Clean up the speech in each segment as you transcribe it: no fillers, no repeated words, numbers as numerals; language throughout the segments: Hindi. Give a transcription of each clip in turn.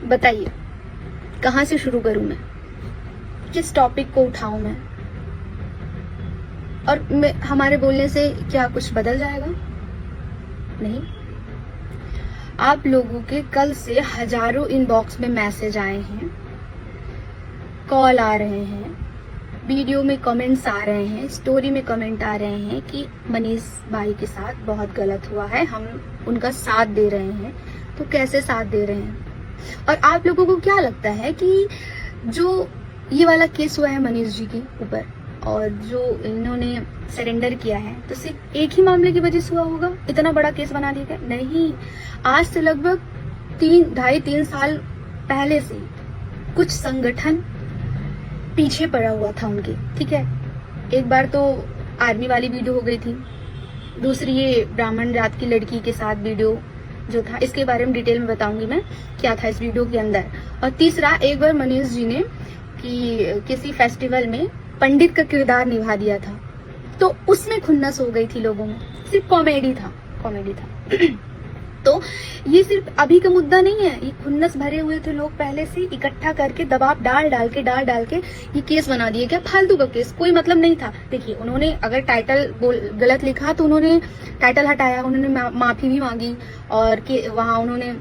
बताइए कहाँ से शुरू करूं मैं, किस टॉपिक को उठाऊं मैं, और हमारे बोलने से क्या कुछ बदल जाएगा? नहीं। आप लोगों के कल से हजारों इनबॉक्स में मैसेज आए हैं, कॉल आ रहे हैं, वीडियो में कमेंट्स आ रहे हैं, स्टोरी में कमेंट आ रहे हैं कि मनीष भाई के साथ बहुत गलत हुआ है, हम उनका साथ दे रहे हैं। तो कैसे साथ दे रहे हैं? और आप लोगों को क्या लगता है कि जो ये वाला केस हुआ है मनीष जी के ऊपर और जो इन्होंने सरेंडर किया है, तो सिर्फ एक ही मामले की वजह से हुआ होगा? इतना बड़ा केस बना दिया गया? नहीं, आज से लगभग 2.5-3 साल पहले से कुछ संगठन पीछे पड़ा हुआ था उनके, ठीक है। एक बार तो आर्मी वाली वीडियो हो गई थी, दूसरी ये ब्राह्मण जात की लड़की के साथ वीडियो जो था, इसके बारे में डिटेल में बताऊंगी मैं क्या था इस वीडियो के अंदर। और तीसरा, एक बार मनीष जी ने किसी फेस्टिवल में पंडित का किरदार निभा दिया था, तो उसमें खुन्नस हो गई थी लोगों में। सिर्फ कॉमेडी था तो ये सिर्फ अभी का मुद्दा नहीं है, ये खुन्नस भरे हुए थे लोग पहले से, इकट्ठा करके दबाव डाल डाल के ये केस बना दिए। क्या फालतू का केस, कोई मतलब नहीं था। देखिए, उन्होंने अगर टाइटल गलत लिखा तो उन्होंने टाइटल हटाया, उन्होंने माफी भी मांगी और वहां उन्होंने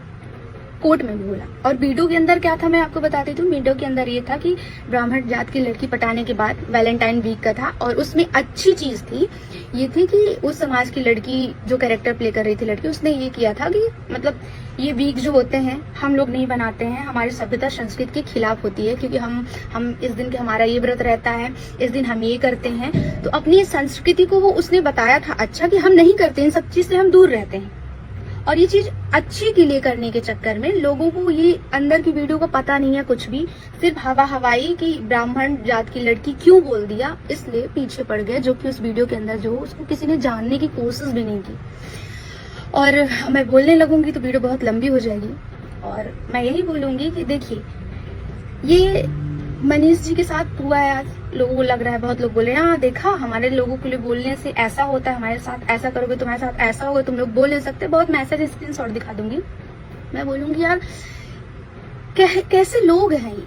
कोर्ट में भी बोला। और वीडियो के अंदर क्या था मैं आपको बताती हूँ। वीडियो के अंदर ये था कि ब्राह्मण जात की लड़की पटाने के बाद वैलेंटाइन वीक का था, और उसमें अच्छी चीज थी ये थी कि उस समाज की लड़की जो कैरेक्टर प्ले कर रही थी लड़की, उसने ये किया था कि मतलब ये वीक जो होते हैं हम लोग नहीं बनाते हैं, हमारी सभ्यता संस्कृति के खिलाफ होती है, क्योंकि हम इस दिन के हमारा ये व्रत रहता है, इस दिन हम ये करते हैं। तो अपनी संस्कृति को वो उसने बताया था अच्छा कि हम नहीं करते, इन सब चीज से हम दूर रहते हैं। और ये चीज अच्छी के लिए करने के चक्कर में लोगों को ये अंदर की वीडियो का पता नहीं है कुछ भी, सिर्फ हवाई कि ब्राह्मण जात की लड़की क्यों बोल दिया, इसलिए पीछे पड़ गए। जो कि उस वीडियो के अंदर जो उसको किसी ने जानने की कोशिश भी नहीं की। और मैं बोलने लगूंगी तो वीडियो बहुत लंबी हो जाएगी, और मैं यही बोलूंगी कि देखिए, ये मनीष जी के साथ हुआ है। आज लोगों को लग रहा है, बहुत लोग बोले हाँ देखा, हमारे लोगों के लिए बोलने से ऐसा होता है, हमारे साथ ऐसा करोगे तुम्हारे साथ ऐसा होगा, तुम लोग बोल नहीं सकते। बहुत मैसेज स्क्रीनशॉट दिखा दूंगी, मैं बोलूंगी यार कैसे लोग हैं ये।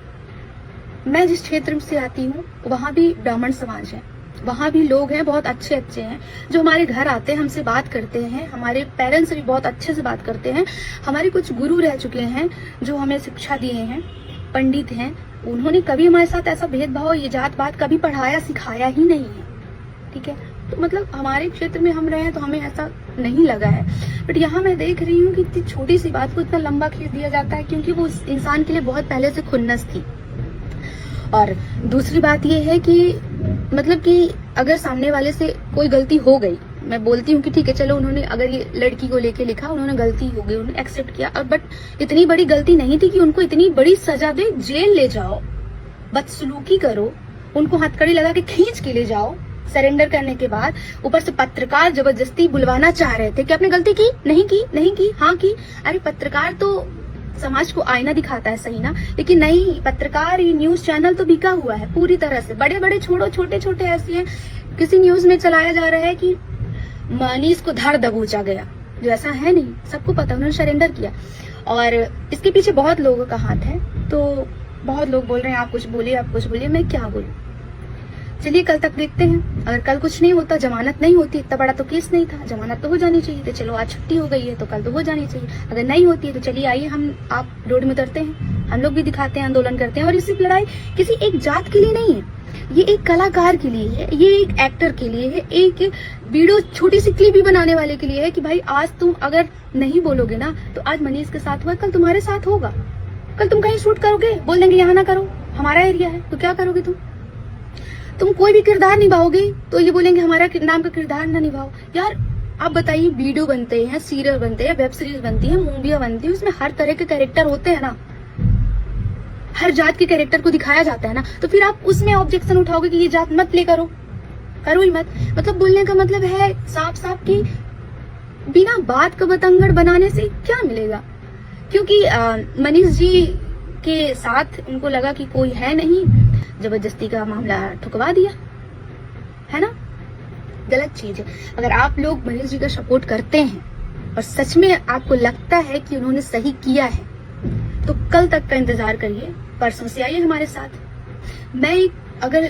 मैं जिस क्षेत्र से आती हूँ वहां भी ब्राह्मण समाज है, वहां भी लोग हैं बहुत अच्छे हैं, जो हमारे घर आते हैं, हमसे बात करते हैं, हमारे पेरेंट्स भी बहुत अच्छे से बात करते हैं। हमारे कुछ गुरु रह चुके हैं जो हमें शिक्षा दिए हैं, पंडित हैं, उन्होंने कभी हमारे साथ ऐसा भेदभाव, ये जात पात कभी पढ़ाया सिखाया ही नहीं है, ठीक है। तो मतलब हमारे क्षेत्र में हम रहे हैं तो हमें ऐसा नहीं लगा है। बट यहाँ मैं देख रही हूँ कि इतनी छोटी सी बात को इतना लंबा खींच दिया जाता है, क्योंकि वो उस इंसान के लिए बहुत पहले से खुन्नस थी। और दूसरी बात ये है कि मतलब कि अगर सामने वाले से कोई गलती हो गई, मैं बोलती हूँ कि ठीक है चलो, उन्होंने अगर ये लड़की को लेके लिखा, उन्होंने गलती हो गई, उन्होंने एक्सेप्ट किया, और बट इतनी बड़ी गलती नहीं थी कि उनको इतनी बड़ी सजा दे, जेल ले जाओ, बदसलूकी करो, उनको हथकड़ी लगा के खींच के ले जाओ सरेंडर करने के बाद। ऊपर से पत्रकार जबरदस्ती बुलवाना चाह रहे थे कि आपने गलती की, नहीं की, हाँ की। अरे पत्रकार तो समाज को आईना दिखाता है, सही ना, लेकिन नहीं, पत्रकार, ये न्यूज चैनल तो बिका हुआ है पूरी तरह से। बड़े बड़े छोड़ो, छोटे छोटे ऐसे हैं। किसी न्यूज में चलाया जा रहा है कि मनीष को धर दबोचा गया, जो ऐसा है नहीं, सबको पता, उन्होंने सरेंडर किया। और इसके पीछे बहुत लोगों का हाथ है। तो बहुत लोग बोल रहे हैं आप कुछ बोलिए, मैं क्या बोलूं। चलिए कल तक देखते हैं, अगर कल कुछ नहीं होता, जमानत नहीं होती, इतना बड़ा तो केस नहीं था, जमानत तो हो जानी चाहिए थी। चलो आज छुट्टी हो गई है तो कल तो हो जानी चाहिए। अगर नहीं होती है तो चलिए आइए आप रोड में उतरते हैं, हम लोग भी दिखाते हैं, आंदोलन करते हैं। और इसी लड़ाई किसी एक जात के लिए नहीं है, ये एक कलाकार के लिए है, ये एक एक्टर के लिए है, एक वीडियो छोटी सी क्लिप भी बनाने वाले के लिए है कि भाई आज तुम अगर नहीं बोलोगे ना, तो आज मनीष के साथ हुआ, कल तुम्हारे साथ होगा। कल तुम कहीं शूट करोगे, बोल देंगे यहाँ ना करो, हमारा एरिया है, तो क्या करोगे तुम कोई भी किरदार निभाओगे तो ये बोलेंगे हमारा नाम का किरदार ना निभाओ। यार आप बताइए, वीडियो बनते हैं, सीरियल बनते हैं, वेब सीरीज बनती है, मूवियां बनती है, उसमें हर तरह के कैरेक्टर होते हैं ना, हर जात के कैरेक्टर को दिखाया जाता है ना, तो फिर आप उसमें ऑब्जेक्शन उठाओगे कि ये जात मत प्ले करो ही मत। मतलब बोलने का मतलब है साफ साफ कि बिना बात का बतंगड़ बनाने से क्या मिलेगा। क्योंकि मनीष जी के साथ उनको लगा कि कोई है नहीं, जबरदस्ती का मामला ठुकवा दिया, है ना, गलत चीज है। अगर आप लोग मनीष जी का सपोर्ट करते हैं और सच में आपको लगता है कि उन्होंने सही किया है, तो कल तक का इंतजार करिए, परसों से आइए हमारे साथ। मैं अगर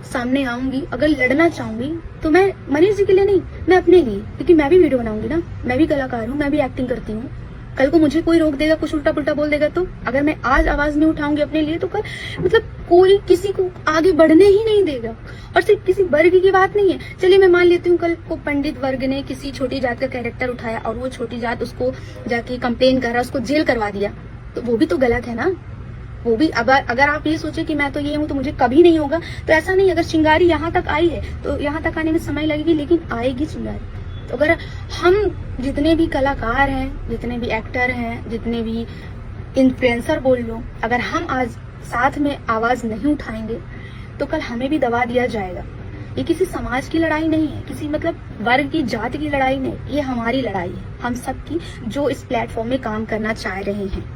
सामने आऊंगी, अगर लड़ना चाहूंगी तो मैं मनीष जी के लिए नहीं, मैं अपने लिए, क्योंकि मैं भी वीडियो बनाऊंगी ना, मैं भी कलाकार हूँ, मैं भी एक्टिंग करती हूँ। कल को मुझे कोई रोक देगा, कुछ उल्टा पुल्टा बोल देगा, तो अगर मैं आज आवाज नहीं उठाऊंगी अपने लिए तो कल मतलब कोई किसी को आगे बढ़ने ही नहीं देगा। और सिर्फ किसी वर्ग की बात नहीं है। चलिए मैं मान लेती हूँ कल को पंडित वर्ग ने किसी छोटी जात का कैरेक्टर उठाया और वो छोटी जात उसको जाके कंप्लेन कर रहा, उसको जेल करवा दिया, तो वो भी तो गलत है ना। वो भी अगर आप ये सोचे कि मैं तो ये हूँ तो मुझे कभी नहीं होगा, तो ऐसा नहीं। अगर चिंगारी यहाँ तक आई है तो यहाँ तक आने में समय लगेगी, लेकिन आएगी चिंगारी। तो अगर हम जितने भी कलाकार हैं, जितने भी एक्टर हैं, जितने भी इन्फ्लुएंसर बोल लो, अगर हम आज साथ में आवाज नहीं उठाएंगे तो कल हमें भी दबा दिया जाएगा। ये किसी समाज की लड़ाई नहीं है, किसी मतलब वर्ग की जाति की लड़ाई नहीं, ये हमारी लड़ाई है, हम सबकी, जो इस प्लेटफॉर्म में काम करना चाह रहे हैं।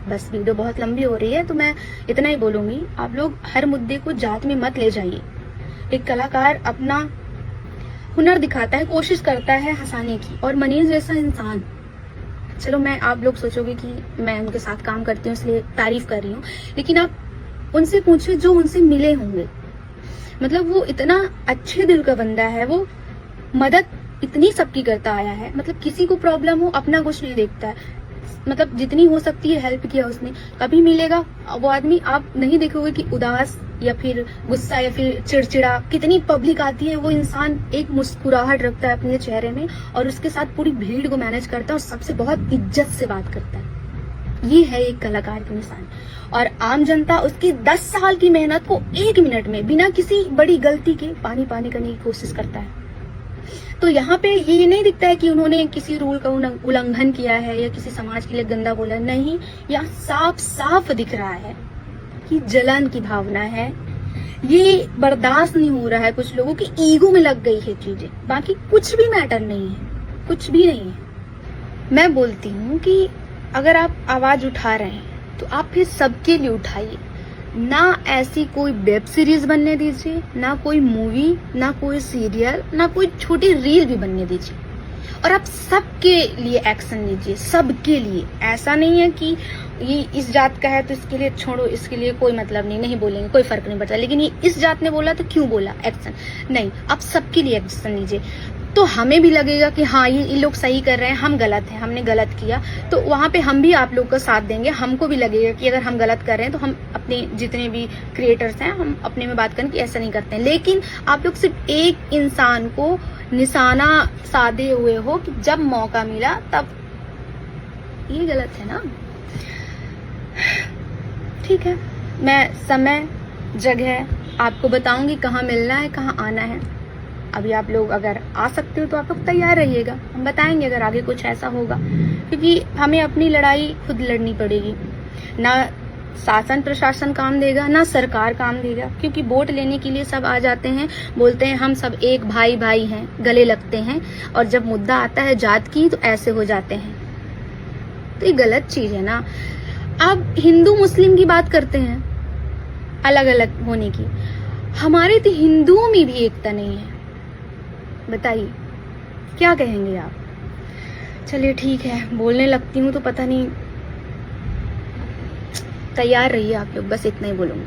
बस वीडियो बहुत लंबी हो रही है तो मैं इतना ही बोलूंगी, आप लोग हर मुद्दे को जात में मत ले जाइए। एक कलाकार अपना हुनर दिखाता है, कोशिश करता है हंसाने की, और मनीष जैसा इंसान, चलो मैं आप लोग सोचोगे कि मैं उनके साथ काम करती हूँ इसलिए तारीफ कर रही हूँ, लेकिन आप उनसे पूछे जो उनसे मिले होंगे, मतलब वो इतना अच्छे दिल का बंदा है, वो मदद इतनी सबकी करता आया है, मतलब किसी को प्रॉब्लम हो अपना कुछ नहीं देखता है, मतलब जितनी हो सकती है हेल्प किया उसने। कभी मिलेगा वो आदमी, आप नहीं देखोगे कि उदास या फिर गुस्सा या फिर चिड़चिड़ा, कितनी पब्लिक आती है, वो इंसान एक मुस्कुराहट रखता है अपने चेहरे में और उसके साथ पूरी भीड़ को मैनेज करता है और सबसे बहुत इज्जत से बात करता है। ये है एक कलाकार की निशान। और आम जनता उसकी 10 साल की मेहनत को 1 मिनट में बिना किसी बड़ी गलती के पानी करने की कोशिश करता है। तो यहाँ पे ये नहीं दिखता है कि उन्होंने किसी रूल का उल्लंघन किया है या किसी समाज के लिए गंदा बोला, नहीं, यहाँ साफ साफ दिख रहा है कि जलन की भावना है, ये बर्दाश्त नहीं हो रहा है, कुछ लोगों की ईगो में लग गई है चीजें, बाकी कुछ भी मैटर नहीं है, कुछ भी नहीं है। मैं बोलती हूँ कि अगर आप आवाज उठा रहे हैं तो आप फिर सबके लिए उठाइए, ना ऐसी कोई वेब सीरीज बनने दीजिए, ना कोई मूवी, ना कोई सीरियल, ना कोई छोटी रील भी बनने दीजिए, और आप सबके लिए एक्शन लीजिए, सबके लिए। ऐसा नहीं है कि ये इस जात का है तो इसके लिए छोड़ो, इसके लिए कोई मतलब नहीं बोलेंगे, कोई फर्क नहीं पड़ता, लेकिन ये इस जात ने बोला तो क्यों बोला, एक्शन नहीं, आप सबके लिए एक्शन लीजिए। तो हमें भी लगेगा कि हाँ ये लोग सही कर रहे हैं, हम गलत हैं, हमने गलत किया, तो वहां पे हम भी आप लोग का साथ देंगे। हमको भी लगेगा कि अगर हम गलत कर रहे हैं तो हम अपने जितने भी क्रिएटर्स हैं हम अपने में बात करें कि ऐसा नहीं करते हैं। लेकिन आप लोग सिर्फ एक इंसान को निशाना साधे हुए हो कि जब मौका मिला तब, ये गलत है ना। ठीक है, मैं समय जगह आपको बताऊंगी कहाँ मिलना है, कहाँ आना है। अभी आप लोग अगर आ सकते हो तो आप लोग तैयार रहिएगा, हम बताएंगे अगर आगे कुछ ऐसा होगा, क्योंकि हमें अपनी लड़ाई खुद लड़नी पड़ेगी। ना शासन प्रशासन काम देगा, ना सरकार काम देगा, क्योंकि वोट लेने के लिए सब आ जाते हैं, बोलते हैं हम सब एक भाई भाई हैं, गले लगते हैं, और जब मुद्दा आता है जात की तो ऐसे हो जाते हैं। तो ये गलत चीज है ना। अब हिंदू मुस्लिम की बात करते हैं अलग अलग होने की, हमारे तो हिंदुओं में भी एकता नहीं है, बताइए क्या कहेंगे आप। चलिए ठीक है, बोलने लगती हूँ तो पता नहीं, तैयार रहिए आप लोग, बस इतना ही बोलूंगी।